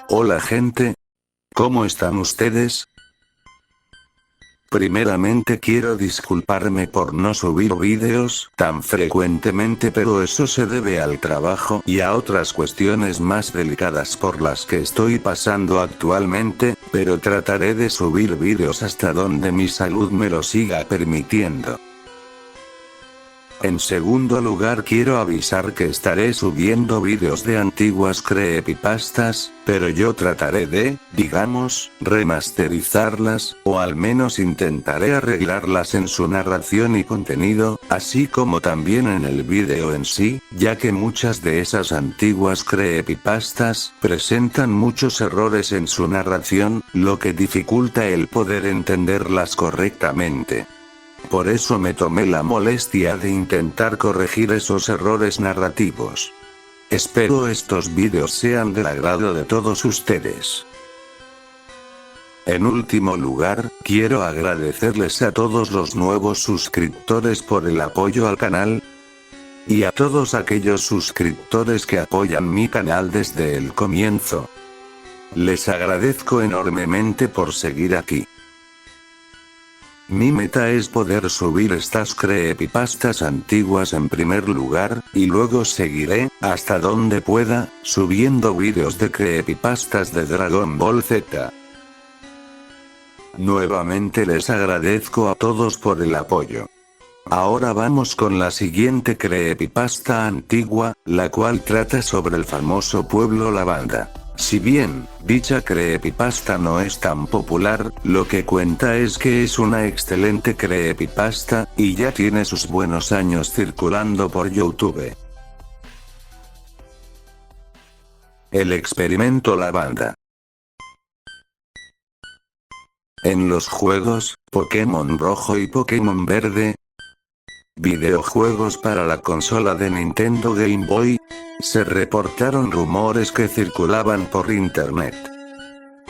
Hola gente, ¿cómo están ustedes? Primeramente quiero disculparme por no subir vídeos tan frecuentemente, pero eso se debe al trabajo y a otras cuestiones más delicadas por las que estoy pasando actualmente, pero trataré de subir vídeos hasta donde mi salud me lo siga permitiendo. En segundo lugar, quiero avisar que estaré subiendo vídeos de antiguas creepypastas, pero yo trataré de, digamos, remasterizarlas, o al menos intentaré arreglarlas en su narración y contenido, así como también en el vídeo en sí, ya que muchas de esas antiguas creepypastas presentan muchos errores en su narración, lo que dificulta el poder entenderlas correctamente. Por eso me tomé la molestia de intentar corregir esos errores narrativos. Espero estos vídeos sean del agrado de todos ustedes. En último lugar, quiero agradecerles a todos los nuevos suscriptores por el apoyo al canal, y a todos aquellos suscriptores que apoyan mi canal desde el comienzo. Les agradezco enormemente por seguir aquí. Mi meta es poder subir estas creepypastas antiguas en primer lugar, y luego seguiré, hasta donde pueda, subiendo vídeos de creepypastas de Dragon Ball Z. Nuevamente les agradezco a todos por el apoyo. Ahora vamos con la siguiente creepypasta antigua, la cual trata sobre el famoso pueblo Lavanda. Si bien, dicha creepypasta no es tan popular, lo que cuenta es que es una excelente creepypasta, y ya tiene sus buenos años circulando por YouTube. El experimento Lavanda. En los juegos, Pokémon Rojo y Pokémon Verde, videojuegos para la consola de Nintendo Game Boy, se reportaron rumores que circulaban por internet.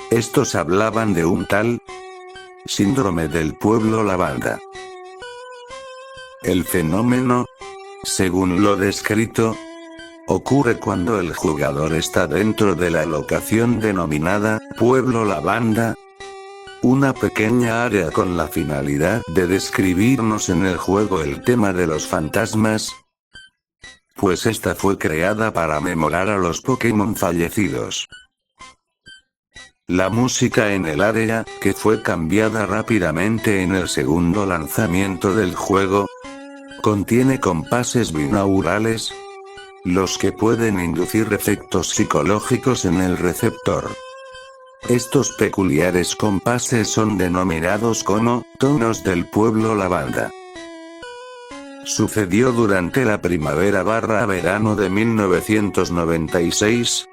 Estos hablaban de un tal síndrome del pueblo Lavanda. El fenómeno, según lo descrito, ocurre cuando el jugador está dentro de la locación denominada Pueblo Lavanda, una pequeña área con la finalidad de describirnos en el juego el tema de los fantasmas, pues esta fue creada para memorar a los Pokémon fallecidos. La música en el área, que fue cambiada rápidamente en el segundo lanzamiento del juego, contiene compases binaurales, los que pueden inducir efectos psicológicos en el receptor. Estos peculiares compases son denominados como tonos del pueblo Lavanda. Sucedió durante la primavera/verano de 1996,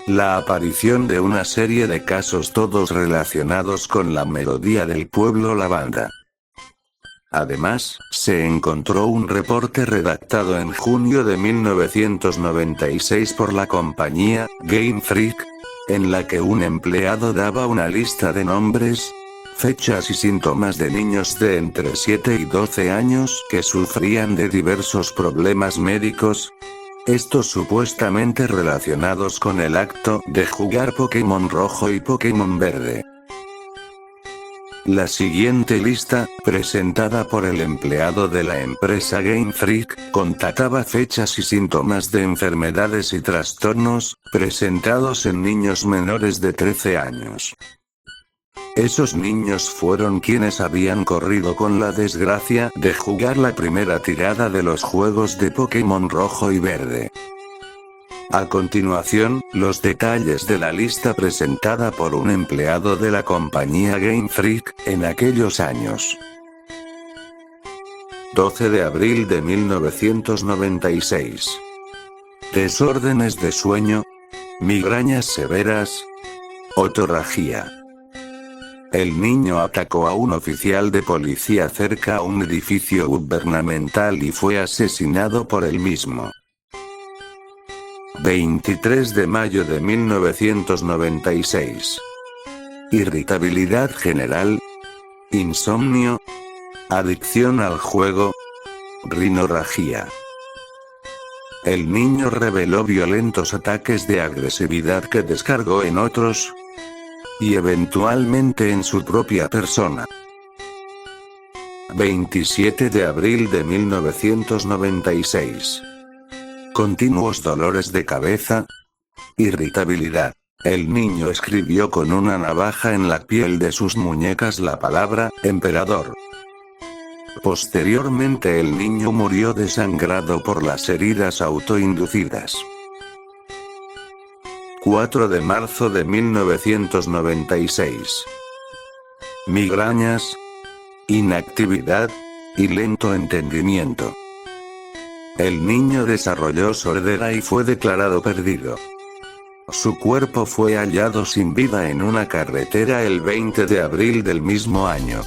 la aparición de una serie de casos todos relacionados con la melodía del pueblo Lavanda. Además, se encontró un reporte redactado en junio de 1996 por la compañía Game Freak, en la que un empleado daba una lista de nombres, fechas y síntomas de niños de entre 7 y 12 años que sufrían de diversos problemas médicos, estos supuestamente relacionados con el acto de jugar Pokémon Rojo y Pokémon Verde. La siguiente lista, presentada por el empleado de la empresa Game Freak, contataba fechas y síntomas de enfermedades y trastornos, presentados en niños menores de 13 años. Esos niños fueron quienes habían corrido con la desgracia de jugar la primera tirada de los juegos de Pokémon Rojo y Verde. A continuación, los detalles de la lista presentada por un empleado de la compañía Game Freak, en aquellos años. 12 de abril de 1996. Desórdenes de sueño, migrañas severas, otorragia. El niño atacó a un oficial de policía cerca a un edificio gubernamental y fue asesinado por él mismo. 23 de mayo de 1996. Irritabilidad general, insomnio, adicción al juego, rinorragia. el niño reveló violentos ataques de agresividad que descargó en otros, y eventualmente en su propia persona. 27 de abril de 1996. Continuos dolores de cabeza. Irritabilidad. El niño escribió con una navaja en la piel de sus muñecas la palabra, emperador. Posteriormente el niño murió desangrado por las heridas autoinducidas. 4 de marzo de 1996. Migrañas, inactividad, y lento entendimiento. El niño desarrolló sordera y fue declarado perdido. Su cuerpo fue hallado sin vida en una carretera el 20 de abril del mismo año.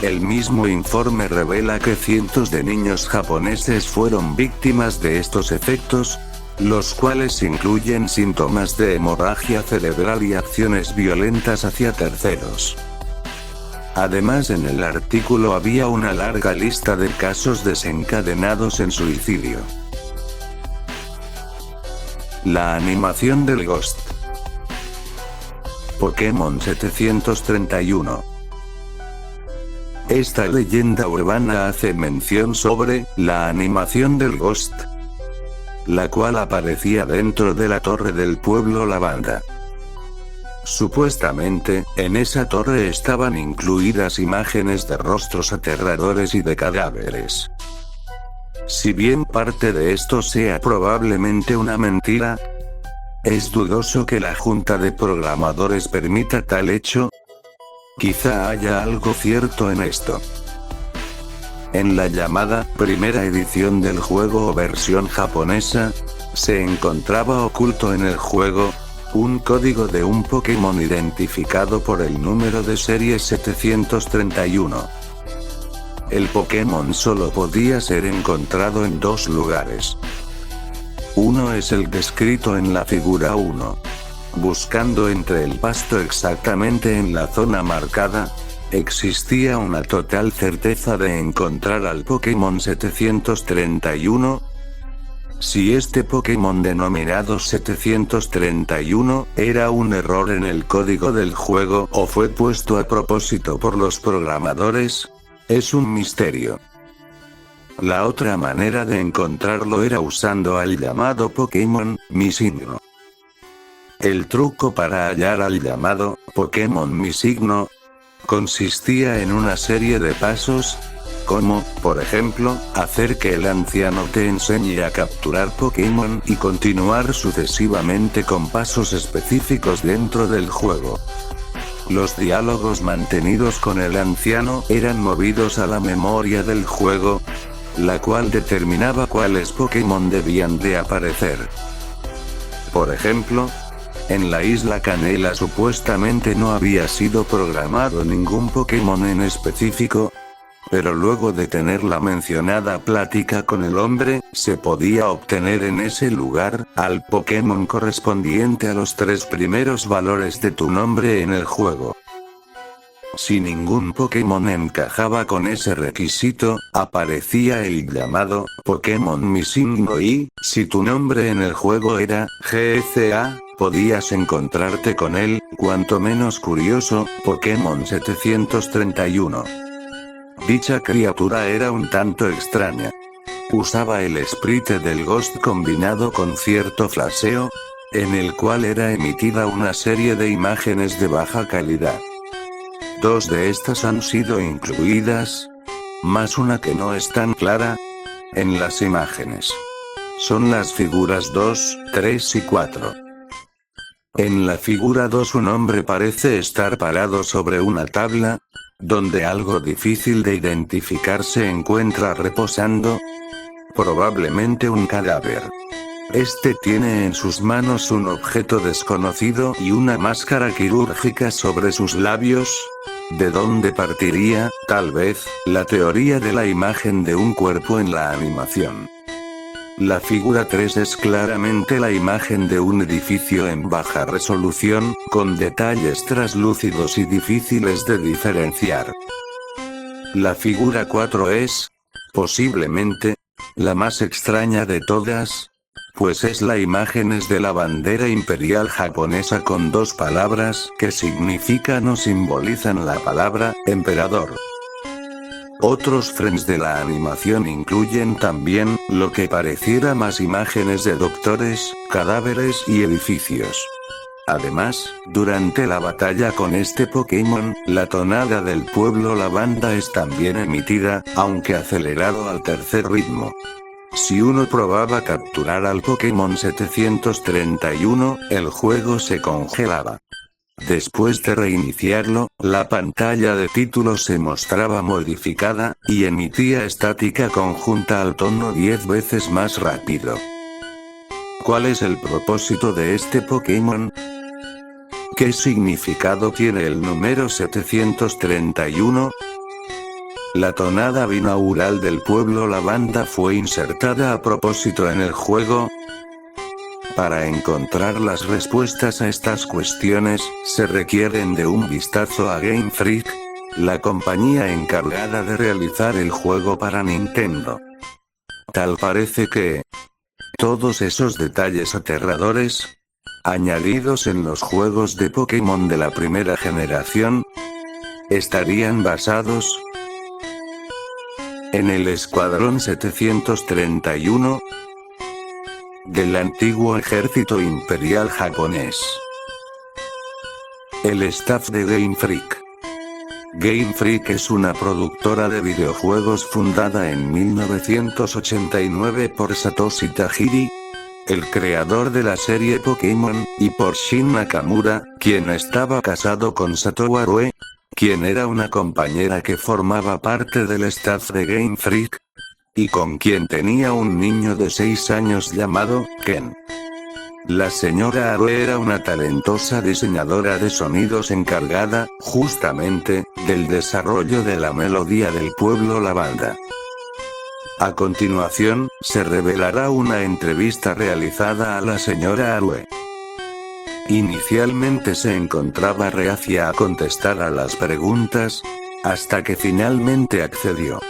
El mismo informe revela que cientos de niños japoneses fueron víctimas de estos efectos, los cuales incluyen síntomas de hemorragia cerebral y acciones violentas hacia terceros. Además, en el artículo había una larga lista de casos desencadenados en suicidio. La animación del Ghost. Pokémon 731. Esta leyenda urbana hace mención sobre la animación del Ghost, la cual aparecía dentro de la torre del pueblo Lavanda. Supuestamente, en esa torre estaban incluidas imágenes de rostros aterradores y de cadáveres. Si bien parte de esto sea probablemente una mentira, es dudoso que la junta de programadores permita tal hecho. Quizá haya algo cierto en esto. En la llamada primera edición del juego o versión japonesa, se encontraba oculto en el juego un código de un Pokémon identificado por el número de serie 731. El Pokémon solo podía ser encontrado en dos lugares. Uno es el descrito en la figura 1. Buscando entre el pasto exactamente en la zona marcada, existía una total certeza de encontrar al Pokémon 731. Si este Pokémon denominado 731 era un error en el código del juego o fue puesto a propósito por los programadores, es un misterio. La otra manera de encontrarlo era usando al llamado Pokémon Mi Signo. El truco para hallar al llamado Pokémon Mi Signo consistía en una serie de pasos, como, por ejemplo, hacer que el anciano te enseñe a capturar Pokémon y continuar sucesivamente con pasos específicos dentro del juego. Los diálogos mantenidos con el anciano eran movidos a la memoria del juego, la cual determinaba cuáles Pokémon debían de aparecer. Por ejemplo, en la isla Canela supuestamente no había sido programado ningún Pokémon en específico, pero luego de tener la mencionada plática con el hombre, se podía obtener en ese lugar al Pokémon correspondiente a los 3 primeros valores de tu nombre en el juego. Si ningún Pokémon encajaba con ese requisito, aparecía el llamado Pokémon Mi Signo y, si tu nombre en el juego era GCA, podías encontrarte con él, cuanto menos curioso, Pokémon 731. Dicha criatura era un tanto extraña. Usaba el sprite del Ghost combinado con cierto flasheo, en el cual era emitida una serie de imágenes de baja calidad. 2 de estas han sido incluidas, más una que no es tan clara, en las imágenes. Son las figuras 2, 3 y 4. En la figura 2 un hombre parece estar parado sobre una tabla, donde algo difícil de identificar se encuentra reposando, probablemente un cadáver. Este tiene en sus manos un objeto desconocido y una máscara quirúrgica sobre sus labios, de donde partiría, tal vez, la teoría de la imagen de un cuerpo en la animación. La figura 3 es claramente la imagen de un edificio en baja resolución, con detalles traslúcidos y difíciles de diferenciar. La figura 4 es, posiblemente, la más extraña de todas, pues es la imágenes de la bandera imperial japonesa con dos palabras que significan o simbolizan la palabra emperador. Otros frames de la animación incluyen también lo que pareciera más imágenes de doctores, cadáveres y edificios. Además, durante la batalla con este Pokémon, la tonada del pueblo lavanda es también emitida, aunque acelerado al tercer ritmo. Si uno probaba capturar al Pokémon 731, el juego se congelaba. Después de reiniciarlo, la pantalla de título se mostraba modificada, y emitía estática conjunta al tono 10 veces más rápido. ¿Cuál es el propósito de este Pokémon? ¿Qué significado tiene el número 731? La tonada binaural del pueblo lavanda fue insertada a propósito en el juego. Para encontrar las respuestas a estas cuestiones, se requieren de un vistazo a Game Freak, la compañía encargada de realizar el juego para Nintendo. Tal parece que todos esos detalles aterradores, añadidos en los juegos de Pokémon de la primera generación, estarían basados en el Escuadrón 731 del antiguo ejército imperial japonés. El staff de Game Freak. Game Freak es una productora de videojuegos fundada en 1989 por Satoshi Tajiri, el creador de la serie Pokémon, y por Shin Nakamura, quien estaba casado con Satoru Arue, quien era una compañera que formaba parte del staff de Game Freak, y con quien tenía un niño de 6 años llamado Ken. La señora Arue era una talentosa diseñadora de sonidos encargada, justamente, del desarrollo de la melodía del pueblo lavanda. A continuación, se revelará una entrevista realizada a la señora Arue. Inicialmente se encontraba reacia a contestar a las preguntas, hasta que finalmente accedió.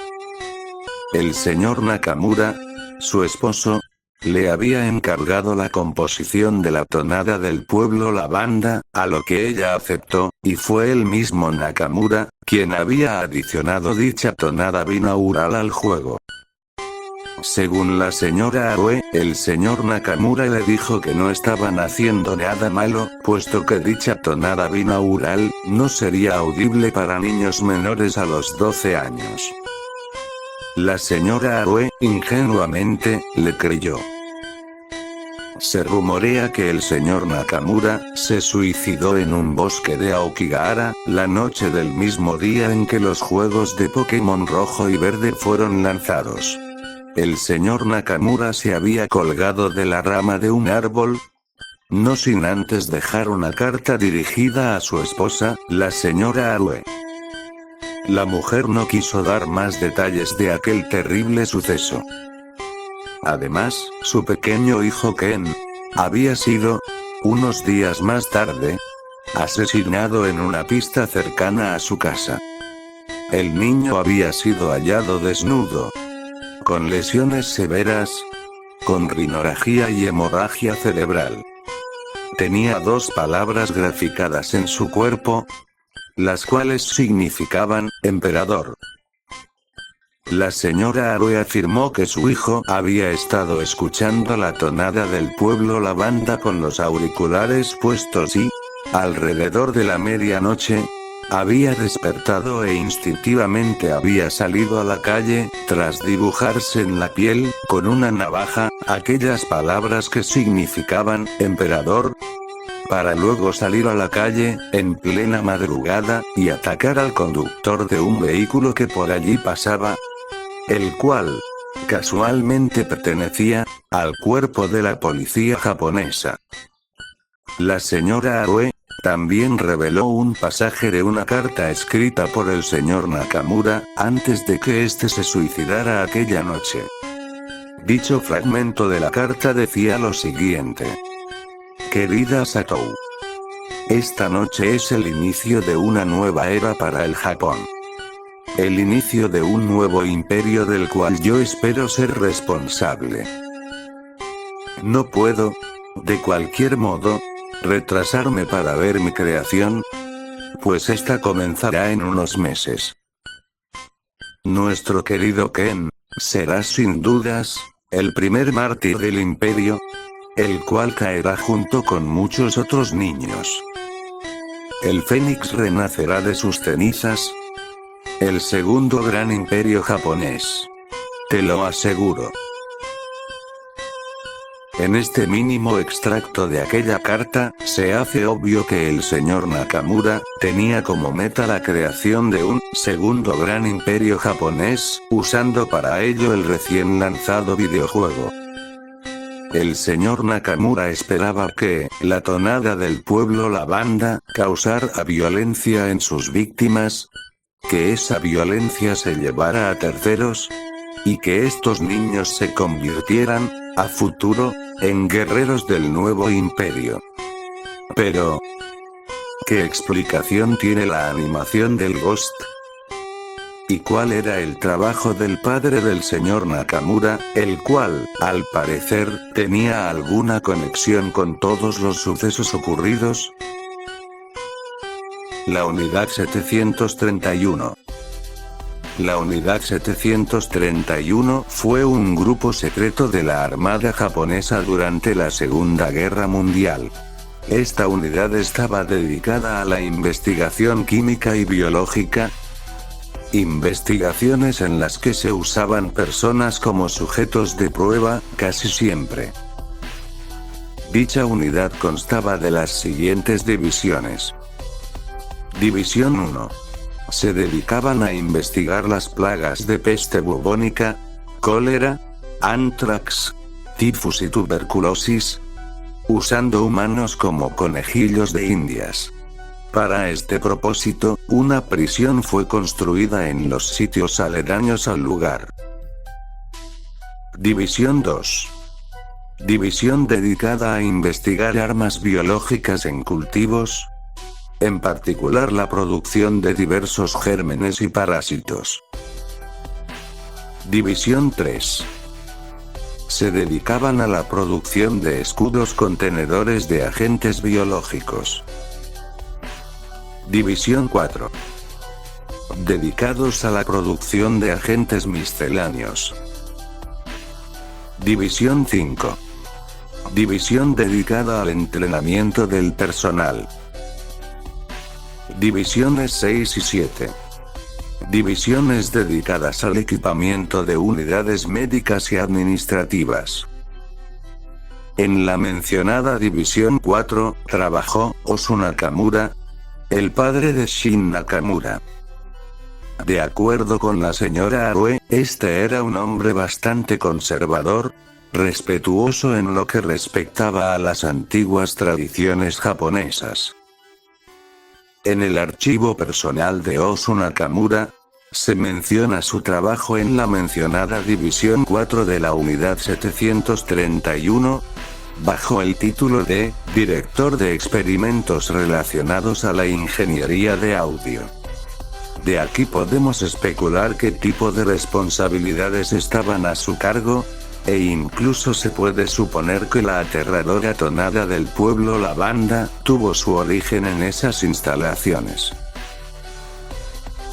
El señor Nakamura, su esposo, le había encargado la composición de la tonada del pueblo lavanda, a lo que ella aceptó, y fue el mismo Nakamura, quien había adicionado dicha tonada binaural al juego. Según la señora Arue, el señor Nakamura le dijo que no estaban haciendo nada malo, puesto que dicha tonada binaural no sería audible para niños menores a los 12 años. La señora Arue, ingenuamente, le creyó. Se rumorea que el señor Nakamura se suicidó en un bosque de Aokigahara, la noche del mismo día en que los juegos de Pokémon Rojo y Verde fueron lanzados. El señor Nakamura se había colgado de la rama de un árbol, no sin antes dejar una carta dirigida a su esposa, la señora Arue. La mujer no quiso dar más detalles de aquel terrible suceso. Además, su pequeño hijo Ken había sido, unos días más tarde, asesinado en una pista cercana a su casa. El niño había sido hallado desnudo, con lesiones severas, con rinorragia y hemorragia cerebral. Tenía 2 palabras graficadas en su cuerpo, las cuales significaban emperador. La señora Arue afirmó que su hijo había estado escuchando la tonada del pueblo lavanda con los auriculares puestos y, alrededor de la medianoche, había despertado e instintivamente había salido a la calle, tras dibujarse en la piel, con una navaja, aquellas palabras que significaban emperador, para luego salir a la calle, en plena madrugada, y atacar al conductor de un vehículo que por allí pasaba, el cual, casualmente pertenecía al cuerpo de la policía japonesa. La señora Arue también reveló un pasaje de una carta escrita por el señor Nakamura, antes de que éste se suicidara aquella noche. Dicho fragmento de la carta decía lo siguiente: Querida Satou, esta noche es el inicio de una nueva era para el Japón. el inicio de un nuevo imperio del cual yo espero ser responsable. No puedo, de cualquier modo, retrasarme para ver mi creación, pues esta comenzará en unos meses. Nuestro querido Ken será sin dudas el primer mártir del imperio, el cual caerá junto con muchos otros niños. El Fénix renacerá de sus cenizas, el segundo gran imperio japonés. Te lo aseguro. En este mínimo extracto de aquella carta, se hace obvio que el señor Nakamura tenía como meta la creación de un segundo gran imperio japonés, usando para ello el recién lanzado videojuego. El señor Nakamura esperaba que la tonada del pueblo lavanda causara violencia en sus víctimas, que esa violencia se llevara a terceros, y que estos niños se convirtieran, a futuro, en guerreros del nuevo imperio. Pero, ¿qué explicación tiene la animación del Ghost? ¿Y cuál era el trabajo del padre del señor Nakamura, el cual, al parecer, tenía alguna conexión con todos los sucesos ocurridos? La Unidad 731. La Unidad 731 fue un grupo secreto de la Armada japonesa durante la Segunda Guerra Mundial. Esta unidad estaba dedicada a la investigación química y biológica, investigaciones en las que se usaban personas como sujetos de prueba, casi siempre. Dicha unidad constaba de las siguientes divisiones. División 1. Se dedicaban a investigar las plagas de peste bubónica, cólera, anthrax, tifus y tuberculosis, usando humanos como conejillos de indias. Para este propósito, una prisión fue construida en los sitios aledaños al lugar. División 2. División dedicada a investigar armas biológicas en cultivos, en particular la producción de diversos gérmenes y parásitos. División 3. Se dedicaban a la producción de escudos contenedores de agentes biológicos. División 4. Dedicados a la producción de agentes misceláneos. División 5. División dedicada al entrenamiento del personal. Divisiones 6 y 7. Divisiones dedicadas al equipamiento de unidades médicas y administrativas. En la mencionada División 4, trabajó Osu Nakamura, el padre de Shin Nakamura. De acuerdo con la señora Aoe, este era un hombre bastante conservador, respetuoso en lo que respectaba a las antiguas tradiciones japonesas. En el archivo personal de Osu Nakamura, se menciona su trabajo en la mencionada División 4 de la Unidad 731, bajo el título de Director de Experimentos relacionados a la Ingeniería de Audio. De aquí podemos especular qué tipo de responsabilidades estaban a su cargo, e incluso se puede suponer que la aterradora tonada del pueblo lavanda tuvo su origen en esas instalaciones.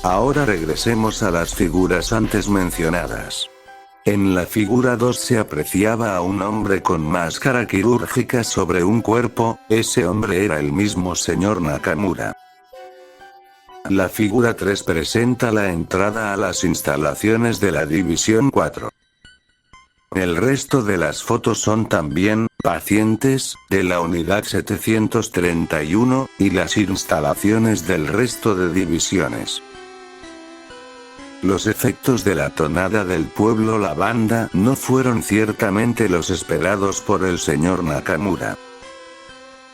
Ahora regresemos a las figuras antes mencionadas. En la figura 2 se apreciaba a un hombre con máscara quirúrgica sobre un cuerpo, ese hombre era el mismo señor Nakamura. La figura 3 presenta la entrada a las instalaciones de la División 4. El resto de las fotos son también pacientes de la Unidad 731 y las instalaciones del resto de divisiones. Los efectos de la tonada del pueblo lavanda no fueron ciertamente los esperados por el señor Nakamura.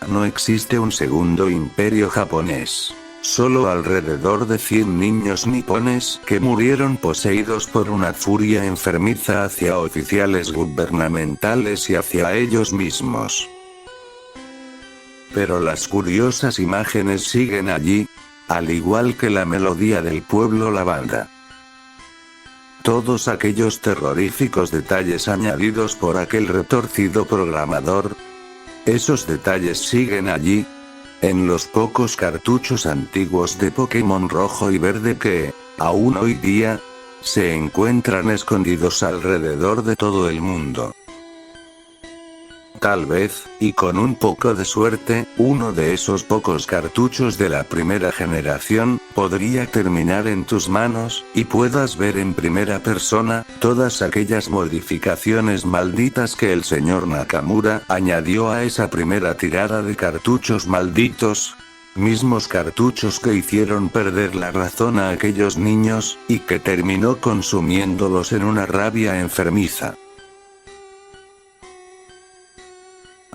No existe un segundo imperio japonés. Solo alrededor de 100 niños nipones que murieron poseídos por una furia enfermiza hacia oficiales gubernamentales y hacia ellos mismos. Pero las curiosas imágenes siguen allí, al igual que la melodía del pueblo lavanda. todos aquellos terroríficos detalles añadidos por aquel retorcido programador. Esos detalles siguen allí, en los pocos cartuchos antiguos de Pokémon rojo y verde que, aún hoy día, se encuentran escondidos alrededor de todo el mundo. Tal vez, y con un poco de suerte, uno de esos pocos cartuchos de la primera generación, podría terminar en tus manos, y puedas ver en primera persona, todas aquellas modificaciones malditas que el señor Nakamura añadió a esa primera tirada de cartuchos malditos. Mismos cartuchos que hicieron perder la razón a aquellos niños, y que terminó consumiéndolos en una rabia enfermiza.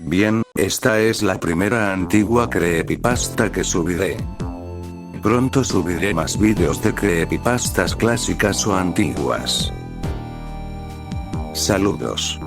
Bien, esta es la primera antigua creepypasta que subiré. Pronto subiré más vídeos de creepypastas clásicas o antiguas. Saludos.